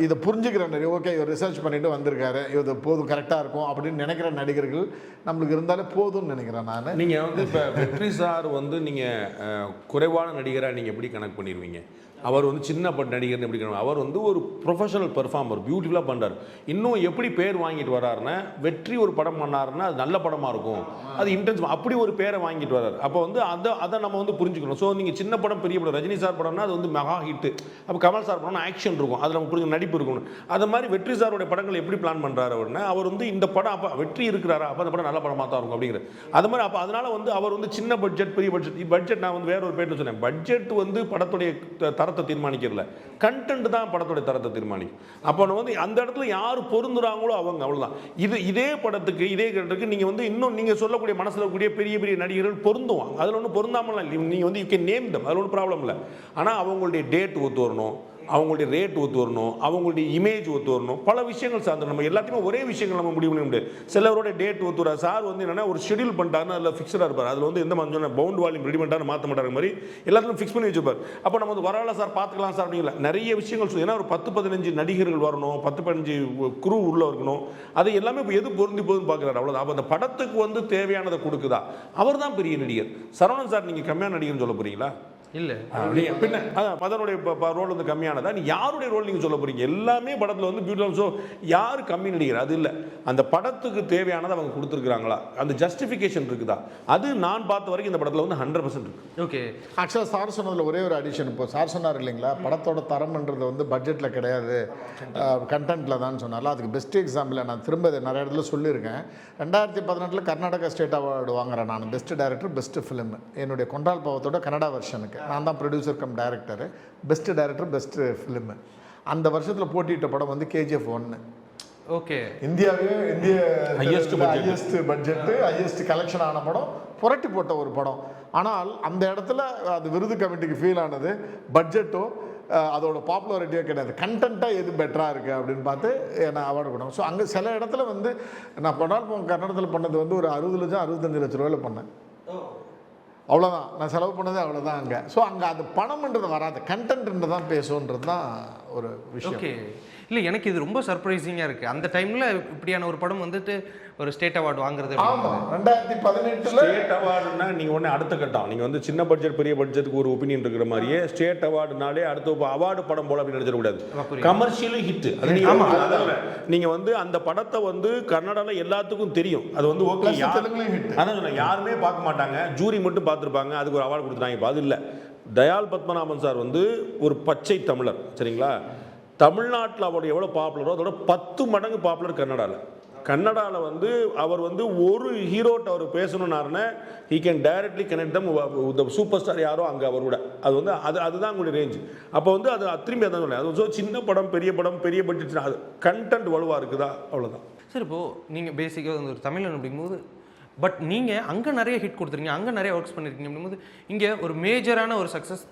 இதை புரிஞ்சுக்கிற நடிகர், ஓகே இவர் ரிசர்ச் பண்ணிட்டு வந்திருக்காரு, இது போதும் கரெக்டாக இருக்கும் அப்படின்னு நினைக்கிற நடிகர்கள் நம்மளுக்கு இருந்தாலே போதும்னு நினைக்கிறேன் நான். நீங்கள் வந்து இப்போ வெற்றி சார் வந்து நீங்கள் குறைவான நடிகராக நீங்கள் எப்படி கனெக்ட் பண்ணிடுவீங்க? அவர் வந்து சின்ன நடிகர்னு எப்படி கனெக்ட்? அவர் வந்து ஒரு ப்ரொஃபஷனல் பெர்ஃபார்மர், பியூட்டிஃபுல்லாக பண்ணுறார். இன்னும் எப்படி பேர் வாங்கிட்டு வர்றாருன்னா, வெற்றி ஒரு படம் பண்ணாருன்னா அது நல்ல படமாக இருக்கும், அது இன்டென்ஸ், அப்படி ஒரு பேரை வாங்கிட்டு வர்றாரு. அப்போ வந்து அதை நம்ம வந்து புரிஞ்சுக்கணும். ஸோ நீங்கள் சின்ன படம் பெரிய படம், ரஜினி சார் படம்னா அது வந்து மெகா ஹிட்டு. அப்போ கமல் சார் படம்னா ஆக்ஷன் இருக்கும், அதில் நம்ம புரிஞ்சு நடிப்பு இருக்கணும். அது மாதிரி வெற்றி சாரோட படங்கள் எப்படி பிளான் பண்ணுறாரு அப்படின்னா, அவர் வந்து இந்த படம் அப்போ வெற்றி இருக்கிறாரா, அப்போ அந்த படம் நல்ல படமாக தான் இருக்கும் அப்படிங்கிற அது மாதிரி. அப்போ அதனால் வந்து அவர் வந்து சின்ன பட்ஜெட் பெரிய பட்ஜெட் நான் வந்து வேற ஒரு பேர் சொன்னேன். பட்ஜெட் வந்து படத்துடைய தரத்தை தீர்மானிக்கிறல, கண்டென்ட் தான் படத்துடைய தரத்தை தீர்மானிக்கும். அப்போ வந்து அந்த இடத்துல யார் பொருந்துறாங்களோ அவங்க, அவ்வளோதான். இதே படத்துக்கு இதே கேரக்டருக்கு நீங்கள் வந்து இன்னும் நீங்கள் சொல்லக்கூடிய மனசில் இருக்கக்கூடிய பெரிய பெரிய நடிகர்கள் பொருந்துவாங்க. அதில் ஒன்றும் பொருந்தாமல் நீங்கள் வந்து யூ கேன் நேம் தம், அதில் ஒன்றும் ப்ராப்ளம் இல்லை. ஆனால் அவங்களுடைய டேட் ஒத்து வரணும், அவங்களுடைய ரேட் ஒத்து வரணும், அவங்களுடைய இமேஜ் ஒத்து வரணும், பல விஷயங்கள் சார்ந்து. நம்ம எல்லாத்தையுமே ஒரே விஷயங்கள் நம்ம முடிவு பண்ண முடியாது. சிலரோட டேட் ஒத்து வர சார் வந்து என்னன்னா ஒரு ஷெடியூல் பண்ணிட்டாருன்னா அதில் ஃபிக்ஸடாக இருப்பார். அதில் வந்து எந்த மாதிரி பவுண்ட் வால்யூம் ரெடி பண்ணிட்டாரு மாற்ற மாட்டாரு மாதிரி எல்லாத்தையும் ஃபிக்ஸ் பண்ணி வச்சுப்பார். அப்போ நம்ம வந்து வரல சார் பார்த்துக்கலாம் சார் அப்படிங்களா, நிறைய விஷயங்கள். ஏன்னா ஒரு 10-15 நடிகர்கள் வரணும், 10-15 குரூ உள்ள இருக்கணும், அது எல்லாமே இப்போ எது பொருந்தி போகுதுன்னு பார்க்குறாரு, அவ்வளோதான். அப்போ அந்த படத்துக்கு வந்து தேவையானதை கொடுக்குதா, அவர் தான் பெரிய நடிகர். சரவணன் சார் நீங்கள் கம்மியான நடிகர்னு சொல்ல போறீங்களா? இல்லை பின்ன அதான் மதனுடைய ரோல் வந்து கம்மியானதா, நீ யாருடைய ரோல் நீங்கள் சொல்ல போறீங்க? எல்லாமே படத்தில் வந்து பியூட்டிஃபுல். ஸோ யார் கம்மி நடிகர் அது இல்லை, அந்த படத்துக்கு தேவையானதை அவங்க கொடுத்துருக்குறாங்களா, அந்த ஜஸ்டிஃபிகேஷன் இருக்குதா, அது நான் பார்த்த வரைக்கும் இந்த படத்தில் வந்து 100% இருக்கு. ஓகே, ஆக்சுவலாக சார் சொன்னதில் ஒரே ஒரு அடிஷன். இப்போ சார் சொன்னார் இல்லைங்களா, படத்தோட தரம்ன்றது வந்து பட்ஜெட்டில் கிடையாது, கண்டென்ட்டில் தான் சொன்னார்ல. அதுக்கு பெஸ்ட் எக்ஸாம்பிள் நான் திரும்ப நிறைய இடத்துல சொல்லியிருக்கேன். 2018 கர்நாடகா ஸ்டேட் அவார்டு வாங்குறேன் நான், பெஸ்ட் டைரக்டர் பெஸ்ட் ஃபிலிம். என்னுடைய கொண்டால் பாவத்தோட கன்னடா வெர்ஷனுக்கு நான் தான் producer cum director. Best director best film. அந்த வருஷத்தில் போட்டியிட்ட படம் வந்து KGF 1. ஓகே, இந்திய ஹையஸ்ட் பட்ஜெட்டு ஹையஸ்ட் கலெக்ஷன் ஆன படம், புரட்டி போட்ட ஒரு படம். ஆனால் அந்த இடத்துல அது விருது கமிட்டிக்கு ஃபீல் ஆனது பட்ஜெட்டோ அதோட பாப்புலாரிட்டியோ கிடையாது, கண்டென்ட்டாக எது பெட்டராக இருக்குது அப்படின்னு பார்த்து என்னை அவார்டு கொடுத்தாங்க. ஸோ அங்கே சில இடத்துல வந்து நான் கன்னடத்தில் பண்ணது வந்து ஒரு 60 லட்சம் 65 லட்ச ரூபாயில் பண்ணேன், அவ்வளோதான். நான் செலவு பண்ணதே அவ்வளோதான் அங்கே. ஸோ அங்கே அது பணம்ன்றது வராது, கண்டென்ட்ன்றது தான் பேசுன்றது தான் ஒரு விஷயம். ஓகே, இல்லை எனக்கு இது ரொம்ப சர்ப்ரைசிங்காக இருக்குது. அந்த டைமில் இப்படியான ஒரு படம் வந்துட்டு ஒரு ஸ்டேட் அவார்டு வாங்குறது. ஆமாம், 2018 ஸ்டேட் அவார்டுனா நீங்கள் ஒன்று அடுத்த கட்டம். நீங்கள் வந்து சின்ன பட்ஜெட் பெரிய பட்ஜெட்டுக்கு ஒரு ஒப்பீனியன் இருக்கிற மாதிரியே ஸ்டேட் அவார்டுனாலே அடுத்த அவார்டு படம் போல அப்படின்னு நினைச்சிடக்கூடாது. கமர்ஷியலி ஹிட் அது. நீங்கள் வந்து அந்த படத்தை வந்து கன்னடாவில் எல்லாத்துக்கும் தெரியும், அது வந்து ஓகே. அதான் யாருமே பார்க்க மாட்டாங்க, ஜூரி மட்டும் பார்த்துருப்பாங்க, அதுக்கு ஒரு அவார்டு கொடுத்துட்டாங்க. இப்போ அது இல்லை. தயாள் பத்மநாபன் சார் வந்து ஒரு பச்சை தமிழர், சரிங்களா? தமிழ்நாட்டில் அவருடைய எவ்வளோ பாப்புலரோ அதோட 10 மடங்கு பாப்புலர் கன்னடாவில் வந்து அவர் வந்து ஒரு ஹீரோட்ட அவர் பேசணுன்னாருன்னா he can directly connect them with the superstar யாரோ அங்கே அவரோட. அது வந்து அதுதான் உங்களுடைய ரேஞ்ச். அப்போ வந்து அது திரும்பி அதான் சொல்லுங்கள். அது ஸோ சின்ன படம் பெரிய பட்ஜெட் அது கண்டென்ட் வலுவாக இருக்குதா, அவ்வளோதான். சார் இப்போது நீங்கள் பேசிக்காக வந்து ஒரு தமிழன் அப்படிங்கும்போது பட் நீங்கள் அங்கே நிறைய ஹிட் கொடுத்துருக்கீங்க, அங்கே நிறைய ஒர்க்ஸ் பண்ணியிருக்கீங்க அப்படிங்கும்போது இங்கே ஒரு மேஜரான ஒரு சக்ஸஸ்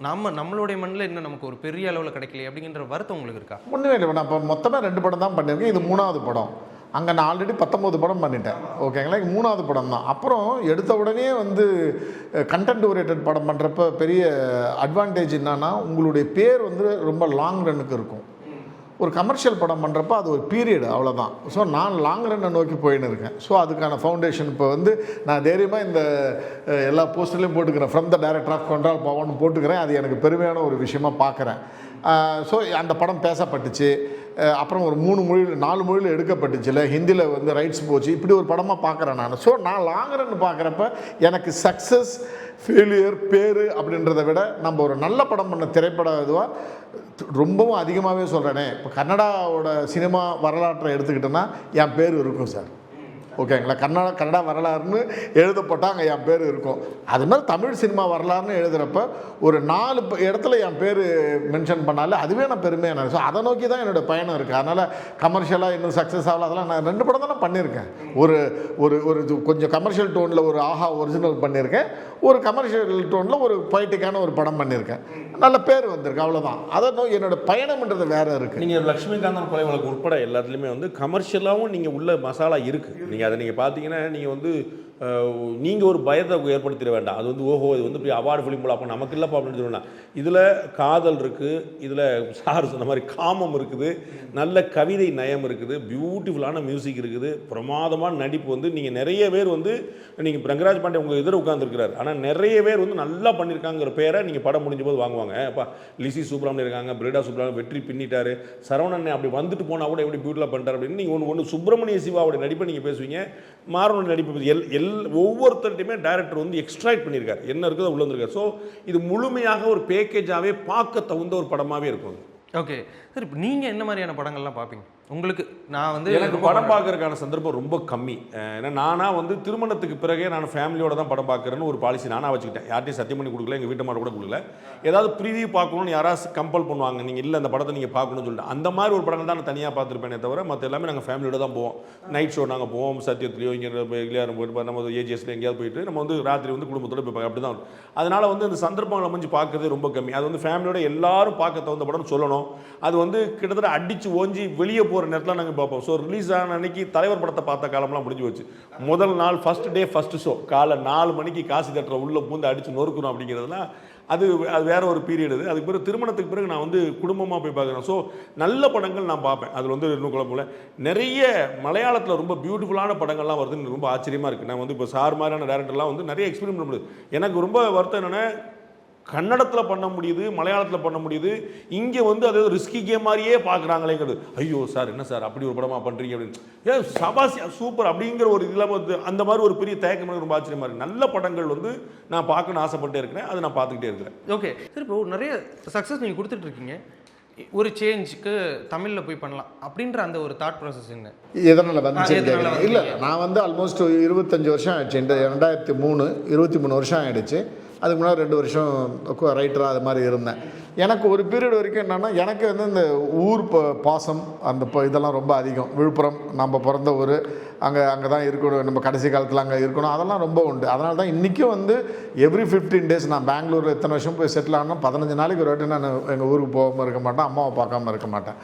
நம்மளுடைய மண்ணில் இன்னும் நமக்கு ஒரு பெரிய அளவில் கிடைக்கலையே அப்படிங்கிற வருத்தம் உங்களுக்கு இருக்கா? ஒன்றுமே இல்லை. நான் இப்போ மொத்தமாக 2 படம் தான் பண்ணியிருக்கேன். இது 3வது படம். அங்கே நான் ஆல்ரெடி 19 படம் பண்ணிட்டேன். ஓகேங்களா, 3வது படம் தான். அப்புறம் எடுத்த உடனே வந்து கண்டென்ட் ஓரியன்ட் படம் பண்ணுறப்ப பெரிய அட்வான்டேஜ் என்னன்னா, உங்களுடைய பேர் வந்து ரொம்ப லாங் ரன்னுக்கு இருக்கும். ஒரு கமர்ஷியல் படம் பண்ணுறப்ப அது ஒரு பீரியட், அவ்வளோதான். ஸோ நான் லாங் ரன்னை நோக்கி போயின்னு இருக்கேன். ஸோ அதுக்கான ஃபவுண்டேஷன் இப்போ வந்து நான் தைரியமாக இந்த எல்லா போஸ்டர்லையும் போட்டுக்கிறேன், from the director of Kondraal Paavam போட்டுக்கிறேன். அது எனக்கு பெருமையான ஒரு விஷயமாக பார்க்குறேன். ஸோ அந்த படம் பேசப்பட்டுச்சு. அப்புறம் ஒரு 3 மொழியில் 4 மொழியில் எடுக்கப்பட்டுச்சுல, ஹிந்தியில் வந்து ரைட்ஸ் போச்சு. இப்படி ஒரு படமாக பார்க்குறேன் நான். ஸோ நான் லாங் ரன் பார்க்குறப்ப எனக்கு சக்ஸஸ் ஃபெயிலியர் பேர் அப்படின்றத விட நம்ம ஒரு நல்ல படம் பண்ண திரைப்படம் இதுவாக ரொம்பவும் அதிகமாகவே சொல்கிறேனே. இப்போ கன்னடாவோட சினிமா வரலாற்றை எடுத்துக்கிட்டோன்னா என் பேர் இருக்கும் சார். ஓகேங்களா, கன்னடா வரலாறுன்னு எழுதப்பட்டால் அங்கே என் பேர் இருக்கும். அது மாதிரி தமிழ் சினிமா வரலாறுன்னு எழுதுகிறப்ப ஒரு 4 இடத்துல என் பேர் மென்ஷன் பண்ணாலே அதுவே நான் பெருமையாக நினைச்சேன். ஸோ அதை நோக்கி தான் என்னோடய பயணம் இருக்குது. அதனால் கமர்ஷியலாக இன்னும் சக்ஸஸ் ஆகல, அதெல்லாம் நான் 2 படம் தானே பண்ணியிருக்கேன். ஒரு ஒரு கொஞ்சம் கமர்ஷியல் டோனில் ஒரு ஆஹா ஒரிஜினல் பண்ணியிருக்கேன், ஒரு கமர்ஷியல் டோனில் ஒரு பொய்ட்டிக்கான ஒரு படம் பண்ணியிருக்கேன். நல்ல பேர் வந்திருக்கு, அவ்வளோதான். அதை என்னோட பயணம்ன்றது வேறு இருக்குது. நீங்கள் லட்சுமிகாந்தன் கொலை வழக்கு உட்பட எல்லாத்துலேயுமே வந்து கமர்ஷியலாகவும் நீங்கள் உள்ள மசாலா இருக்குது. நீங்கள் அதை நீங்கள் பார்த்தீங்கன்னா நீங்கள் வந்து நீங்கள் ஒரு பயத்தை ஏற்படுத்திட வேண்டாம். அது வந்து ஓஹோ இது வந்து இப்படி அவார்டு ஃபிலிம் போல அப்போ நமக்கு இல்லைப்பா அப்படின்னு சொல்லணும். இதில் காதல் இருக்குது, இதில் சார் சொன்ன மாதிரி காமம் இருக்குது, நல்ல கவிதை நயம் இருக்குது, பியூட்டிஃபுல்லான மியூசிக் இருக்குது, பிரமாதமான நடிப்பு. வந்து நீங்கள் நிறைய பேர் வந்து நீங்கள் ரங்கராஜ் பாண்டே உங்கள் எதிர உட்காந்துருக்கிறார், ஆனால் நிறைய பேர் வந்து நல்லா பண்ணியிருக்காங்கிற பேரை நீங்கள் படம் முடிஞ்ச போது வாங்குவாங்க. அப்பா லிசி சூப்பராக இருக்காங்க, பிரிடா சூப்பராக வெற்றி பின்னிட்டாரு, சரவணன் அப்படி வந்துட்டு போனால் கூட எப்படி பியூட்டிஃபுல்லாக பண்ணிட்டார் அப்படின்னு நீங்கள் ஒன்று சுப்பிரமணிய சிவாவோட நடிப்பை நீங்கள் பேசுவீங்க, மாறனோட நடிப்பு ஒவ்வொருத்தர்கிட்டையுமே டைரக்டர் வந்து எக்ஸ்ட்ராக்ட் பண்ணியிருக்காரு, என்ன இருக்குதோ உள்ள வந்துருக்காரு. ஸோ இது முழுமையாக ஒரு பேக்கேஜாகவே பார்க்க தகுந்த ஒரு படமாகவே இருக்கும். ஓகே சார், இப்போ நீங்கள் என்ன மாதிரியான படங்கள்லாம் பார்ப்பீங்க? உங்களுக்கு நான் வந்து எனக்கு படம் பார்க்கறதுக்கான சந்தர்ப்பம் ரொம்ப கம்மி. ஏன்னா நானாக வந்து திருமணத்துக்கு பிறகே நான் ஃபேமிலியோட தான் படம் பார்க்குறேன்னு ஒரு பாலிசி நானாக வச்சுக்கிட்டேன். யார்ட்டையும் சத்தியம் பண்ணி கொடுக்கல, எங்கள் வீட்டு மாதிரி கூட கொடுக்கல. ஏதாவது ப்ரீவியூ பார்க்கணும்னு யாராவது கம்பல் பண்ணுவாங்க, நீங்கள் இல்லை அந்த படத்தை நீங்கள் பார்க்கணும்னு சொல்லிட்டு அந்த மாதிரி ஒரு படங்கள் தான் நான் தனியாக பார்த்துருப்பேனே தவிர மற்ற எல்லாமே நாங்கள் ஃபேமிலியோட தான் போவோம். நைட் ஷோ நாங்கள் போவோம், சத்தியத்துலையோ இங்கே இல்லையாரும் போயிட்டு நம்ம ஏஜிஎஸ்ல எங்கேயாவது போயிட்டு நம்ம வந்து ராத்திரி வந்து குடும்பத்தோடு போய் அப்படி தான். அதனால் வந்து அந்த சந்தர்ப்பங்கள் அமைஞ்சு பார்க்குறது ரொம்ப கம்மி. அது வந்து ஃபேமிலியோட எல்லாரும் பார்க்க தகுந்த படம்னு சொல்லணும். அது வந்து கிட்டத்தட்ட அடித்து ஓஞ்சி வெளியே போகிற நேரத்தில் நாங்கள் பார்ப்போம். ஸோ ரிலீஸ் ஆன அன்னைக்கு தலைவர் படத்தை பார்த்த காலம்லாம் முடிஞ்சு வச்சு, முதல் நாள் ஃபர்ஸ்ட் டே ஃபர்ஸ்ட் ஷோ காலை 4 மணிக்கு காசு தட்டுற உள்ளே பூந்து அடித்து நொறுக்கணும் அப்படிங்கிறதுலாம் அது வேற ஒரு பீரியட். அதுக்கு பிறகு திருமணத்துக்கு பிறகு நான் வந்து குடும்பமாக போய் பார்க்குறேன். ஸோ நல்ல படங்கள் நான் பார்ப்பேன். அதில் வந்து இன்னும் குழப்பம் நிறைய மலையாளத்தில் ரொம்ப பியூட்டிஃபுல்லான படங்கள்லாம் வருதுன்னு ரொம்ப ஆச்சரியமாக இருக்குது. நான் வந்து இப்போ சார் மாதிரியான டேரக்டர்லாம் வந்து நிறைய எக்ஸ்பீரியன்ஸ் பண்ண முடியுது. எனக்கு ரொம்ப வருத்தம் என்னென்னா கன்னடத்தில் பண்ண முடியுது, மலையாளத்தில் பண்ண முடியுது, இங்கே வந்து அதாவது ரிஸ்கி கேம் மாதிரியே பார்க்குறாங்களேங்கிறது. ஐயோ சார் என்ன சார் அப்படி ஒரு படமாக பண்ணுறீங்க அப்படின்னு சபாசி சூப்பர் அப்படிங்கிற ஒரு இல்லாமல் வந்து அந்த மாதிரி ஒரு பெரிய தயக்கம் ரொம்ப ஆச்சரியமாக இருக்குது. நல்ல படங்கள் வந்து நான் பார்க்கணும்னு ஆசைப்பட்டே இருக்கிறேன், அதை நான் பார்த்துக்கிட்டே இருக்கிறேன். ஓகே சார், இப்போ நிறைய சக்ஸஸ் நீங்கள் கொடுத்துட்ருக்கீங்க, ஒரு சேஞ்சுக்கு தமிழில் போய் பண்ணலாம் அப்படின்ற அந்த ஒரு தாட் ப்ராசஸ் என்ன எதனால் வந்துச்சு? இல்லை, நான் வந்து ஆல்மோஸ்ட் 25 வருஷம் ஆயிடுச்சு. இந்த 2003 23 வருஷம் ஆகிடுச்சு. அதுக்கு முன்னாடி 2 வருஷம் ரைட்டராக அது மாதிரி இருந்தேன். எனக்கு ஒரு பீரியட் வரைக்கும் என்னென்னா, எனக்கு வந்து இந்த ஊர் பாசம் அந்த இதெல்லாம் ரொம்ப அதிகம். விழுப்புரம் நம்ம பிறந்த ஊர், அங்கே தான் இருக்கணும், நம்ம கடைசி காலத்தில் அங்கே இருக்கணும், அதெல்லாம் ரொம்ப உண்டு. அதனால தான் இன்றைக்கும் வந்து எவ்ரி 15 days நான் பெங்களூரில் எத்தனை வருஷம் போய் செட்டில் ஆனால் 15 நாளைக்கு ஒரு வாட்டி நான் எங்கள் ஊருக்கு போகாமல் இருக்க மாட்டேன், அம்மாவை பார்க்காம இருக்க மாட்டேன்.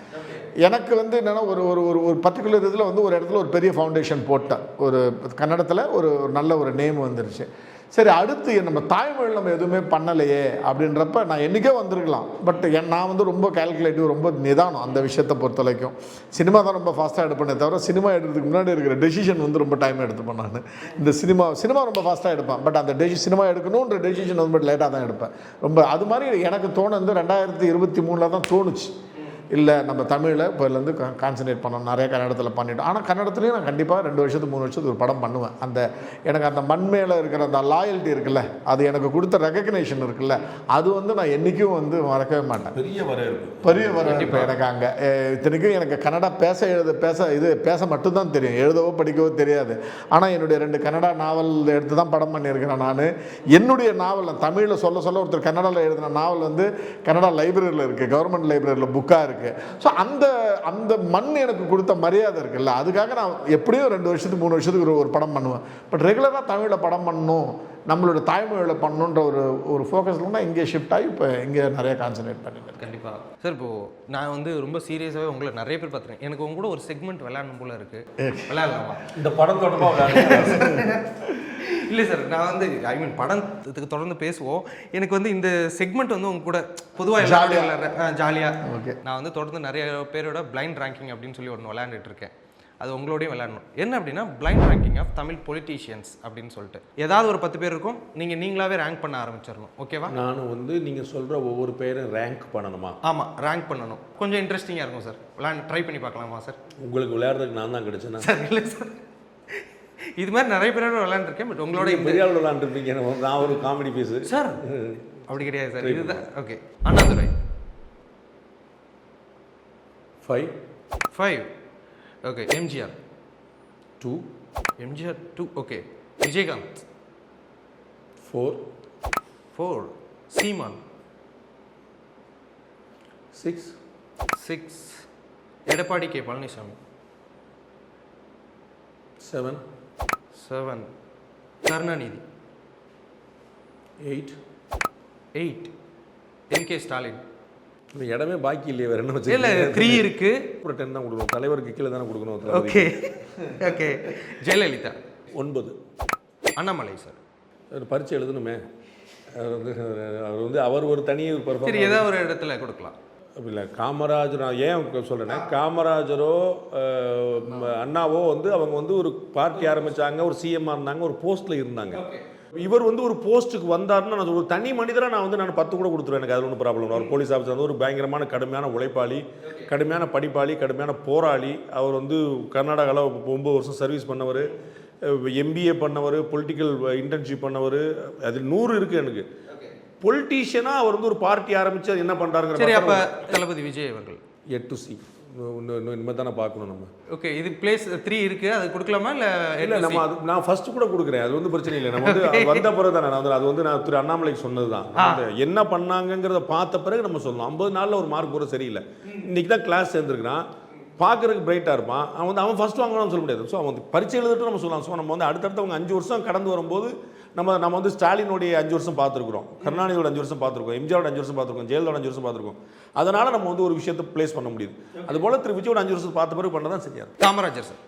எனக்கு வந்து என்னென்னா ஒரு பர்டிகுலர் இதில் வந்து ஒரு இடத்துல ஒரு பெரிய ஃபவுண்டேஷன் போட்டேன். ஒரு கன்னடத்தில் ஒரு நல்ல ஒரு நேம் வந்துருச்சு. சரி, அடுத்து நம்ம தாய்மொழி நம்ம எதுவுமே பண்ணலையே அப்படின்றப்ப நான் என்றைக்கே வந்திருக்கலாம். பட் நான் வந்து ரொம்ப கால்குலேட்டிவ், ரொம்ப நிதானம் அந்த விஷயத்தை பொறுத்த வரைக்கும். சினிமா தான் ரொம்ப ஃபாஸ்ட்டாக எடுப்பேனே தவிர சினிமா எடுக்கிறதுக்கு முன்னாடி இருக்கிற டெசிஷன் வந்து ரொம்ப டைம் எடுத்துப்பேன் நான். இந்த சினிமா ரொம்ப ஃபாஸ்ட்டாக எடுப்பேன், பட் அந்த சினிமா எடுக்கணுன்ற டெசிஷன் வந்து லேட்டாக தான் எடுப்பேன். ரொம்ப அது மாதிரி எனக்கு தோணுது 2023 தான் தோணுச்சு, இல்லை நம்ம தமிழில் இப்போலேருந்து கான்சன்ட்ரேட் பண்ணோம். நிறைய கன்னடத்தில் பண்ணிட்டோம். ஆனால் கன்னடத்துலேயும் நான் கண்டிப்பாக 2 வருஷத்துக்கு 3 வருஷத்துக்கு ஒரு படம் பண்ணுவேன். எனக்கு அந்த மண் மேலே இருக்கிற அந்த லாயல்ட்டி இருக்குல்ல, அது எனக்கு கொடுத்த ரெகக்னேஷன் இருக்குல்ல, அது வந்து நான் என்றைக்கும் வந்து மறக்கவே மாட்டேன். பெரிய வரவேற்பு எனக்கு அங்கே. இத்தனைக்கும் எனக்கு கன்னடா பேச மட்டும்தான் தெரியும், எழுதவோ படிக்கவோ தெரியாது. ஆனால் என்னுடைய 2 கன்னடா நாவல் எடுத்து தான் படம் பண்ணியிருக்கிறேன் நான். என்னுடைய நாவல் தமிழில் சொல்ல ஒருத்தர் கன்னடாவில் எழுதின நாவல் வந்து கன்னடா லைப்ரரியில் இருக்குது, கவர்மெண்ட் லைப்ரரியில் புக்காக இருக்குது. இருக்குது. ஸோ அந்த அந்த மண் எனக்கு கொடுத்த மரியாதை இருக்குல்ல, அதுக்காக நான் எப்படியும் 2 வருஷத்துக்கு 3 வருஷத்துக்கு ஒரு படம் பண்ணுவேன். பட் ரெகுலராக தமிழில் படம் பண்ணணும், நம்மளோட தாய்மொழியில் பண்ணணுன்ற ஒரு ஃபோக்கஸில் தான் இங்கே ஷிஃப்ட் ஆகி இப்போ இங்கே நிறைய கான்சன்ட்ரேட் பண்ணிட்டு. கண்டிப்பாக சார். இப்போது நான் வந்து ரொம்ப சீரியஸாகவே உங்களை நிறைய பேர் பார்த்துருக்கேன். எனக்கு உங்க கூட ஒரு செக்மெண்ட் விளையாடணும் போல இருக்குது. விளையாடலாமா? இந்த படம் தொடர்பாக இல்லை சார், நான் வந்து ஐ மீன் படத்துக்கு தொடர்ந்து பேசுவோம். எனக்கு வந்து இந்த செக்மெண்ட் வந்து உங்க கூட பொதுவாக ஜாலியாக ஓகே. நான் வந்து தொடர்ந்து நிறைய பேரோட பிளைண்ட் ரேங்கிங் அப்படின்னு சொல்லி ஒன்று விளையாண்டுட்டு இருக்கேன். அது உங்களோடையும் விளையாடணும். என்ன அப்படின்னா blind ranking of Tamil politicians அப்படின்னு சொல்லிட்டு ஏதாவது ஒரு 10 பேர் இருக்கும், நீங்களாவே ரேங்க் பண்ண ஆரம்பிச்சிடணும். ஓகேவா? நானும் வந்து நீங்கள் சொல்கிற ஒவ்வொரு பேரும் ரேங்க் பண்ணணுமா? ஆமாம், ரேங்க் பண்ணணும். கொஞ்சம் இன்ட்ரெஸ்டிங்காக இருக்கும் சார். ட்ரை பண்ணி பார்க்கலாமா சார்? உங்களுக்கு விளையாடுறதுக்கு நான் தான் கிடைச்சேன்னா? சார் இல்லை சார், இது மாதிரி நிறைய பேரோட விளையாண்டுருக்கேன். பட் உங்களோட பெரிய அளவில் விளையாண்டுருப்பீங்க. நான் ஒரு காமெடி பீஸு சார். அப்படி கிடையாது சார், இதுதான். Okay. Annadurai 5. Okay. MGR 2. MGR 2. Okay. Vijayakanth 4. சீமான் 6. எடப்பாடி கே பழனிசாமி 7. கருணாநிதி 8. எம்.கே. ஸ்டாலின். இடமே பாக்கி இல்லையே, வேற என்ன வச்சு? இல்லை, 3 இருக்கு. ஒரு 10 தான் கொடுக்கணும். தலைவருக்கு கீழே தானே கொடுக்கணும். Okay. Okay. Jayalalithaa 9. Annamalai sir பரீட்சை எழுதணுமே. அவர் ஒரு தனி ஒரு சரி, பர்ஃபார்மன்ஸ். ஏதாவது ஒரு இடத்துல கொடுக்கலாம். இல்லை, காமராஜர் நான் ஏன் சொல்கிறேன்னா, காமராஜரோ அண்ணாவோ வந்து அவங்க வந்து ஒரு பார்ட்டி ஆரம்பித்தாங்க, ஒரு சிஎம்மாக இருந்தாங்க, ஒரு போஸ்ட்டில் இருந்தாங்க. இவர் வந்து ஒரு போஸ்ட்டுக்கு வந்தாருன்னா நான் ஒரு தனி மனிதராக நான் 10 கூட கொடுத்துருவேன். எனக்கு அது ஒன்றும் ப்ராப்ளம் இல்லை. அவர் போலீஸ் ஆஃபீஸர் வந்து ஒரு பயங்கரமான கடுமையான உழைப்பாளி, கடுமையான படிப்பாளி, கடுமையான போராளி. அவர் வந்து கர்நாடகாவில் 9 வருஷம் சர்வீஸ் பண்ணவர், எம்பிஏ பண்ணவர், பொலிட்டிக்கல் இன்டர்ன்ஷிப் பண்ணவர். அது 100 இருக்குது எனக்கு. பொலிட்டீஷியனாக அவர் வந்து ஒரு பார்ட்டி ஆரம்பித்து அது என்ன பண்ணுறாருங்கிற. சரி, அப்போ தளபதி விஜய் அவர்கள் 8C. இனிமேல் தானே பார்க்கணும் நம்ம. ஓகே. இது பிளேஸ் 3 இருக்குது, அது கொடுக்கலாமா? இல்லை நம்ம அது நான் ஃபர்ஸ்ட் கூட கொடுக்குறேன். அது வந்து பிரச்சனை இல்லை. நம்ம வந்து வந்த பிறகு தானே நான் அது வந்து நான் திரு அண்ணாமலைக்கு சொன்னது தான். என்ன பண்ணாங்கங்கிறத பார்த்த பிறகு நம்ம சொல்லலாம். 50 நாளில் ஒரு மார்க் போகிற சரியில்லை. இன்னைக்கு தான் கிளாஸ் சேர்ந்துருக்கிறான், பார்க்குறதுக்கு பிரைட்டாக இருப்பான். அவன் ஃபர்ஸ்ட் வாங்கணும்னு சொல்ல முடியாது. ஸோ அவன் பரீட்சை எழுதிட்டு நம்ம சொல்லலாம். ஸோ நம்ம வந்து அடுத்தடுத்தவங்க 5 வருஷம் கடந்து வரும்போது நம்ம வந்து ஸ்டாலினுடைய 5 வருஷம் பார்த்துருக்குறோம், கருணாநிதியோட 5 வருஷம் பார்த்துருக்கோம், எம்ஜிஆரோட 5 வருஷம் பார்த்துருக்கோம், ஜெயலலிதா 5 வருஷம் பார்த்துருக்கோம். அதனால் நம்ம வந்து ஒரு விஷயத்தை பிளேஸ் பண்ண முடியுது. அதுபோல் திரு விஜயோட 5 வருஷம் பார்த்த பிறகு பண்ணதான் சரியாது. காமராஜர் சார்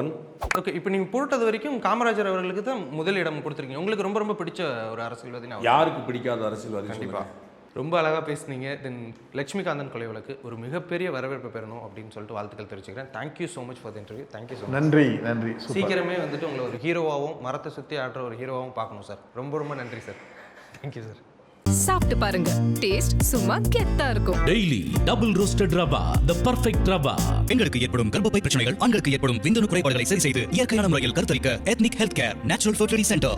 1. ஓகே. இப்போ நீங்கள் போட்டது வரைக்கும் காமராஜர் அவர்களுக்கு தான் முதல் இடம் கொடுத்துருக்கீங்க. உங்களுக்கு ரொம்ப ரொம்ப பிடிச்ச ஒரு அரசியல்வாதி? யாருக்கு பிடிக்காத அரசியல்வாதி? கண்டிப்பாக. ரொம்ப அழகாக பேசுனீங்க. தென் லட்சுமிகாந்தன் கொலை வழக்கு ஒரு மிகப்பெரிய வரவேற்பு பெறணும் அப்படின்னு சொல்லிட்டு வாழ்த்துக்கள் தெரிவிச்சுக்கிறேன். Thank you so much for the interview. Thank you so much. நன்றி. சீக்கிரமே வந்துட்டு உங்களை ஒரு ஹீரோவாகவும் மரத்தை சுற்றி ஆடுற ஒரு ஹீரோவாகவும் பார்க்கணும் சார். ரொம்ப ரொம்ப நன்றி சார். Thank you sir. சாப்பிட்டு பாருங்க, டேஸ்ட் சும்மா கெத்தா இருக்கும். Daily double roasted rava, the perfect rava. பெண்களுக்கு ஏற்படும் கர்ப்பப்பை பிரச்சனைகள், ஆண்களுக்கு ஏற்படும் விந்தணு குறைபாடுகளை சரி செய்து இயற்கையான முறையில் கருத்தரிக்க ethnic health care natural fertility centre.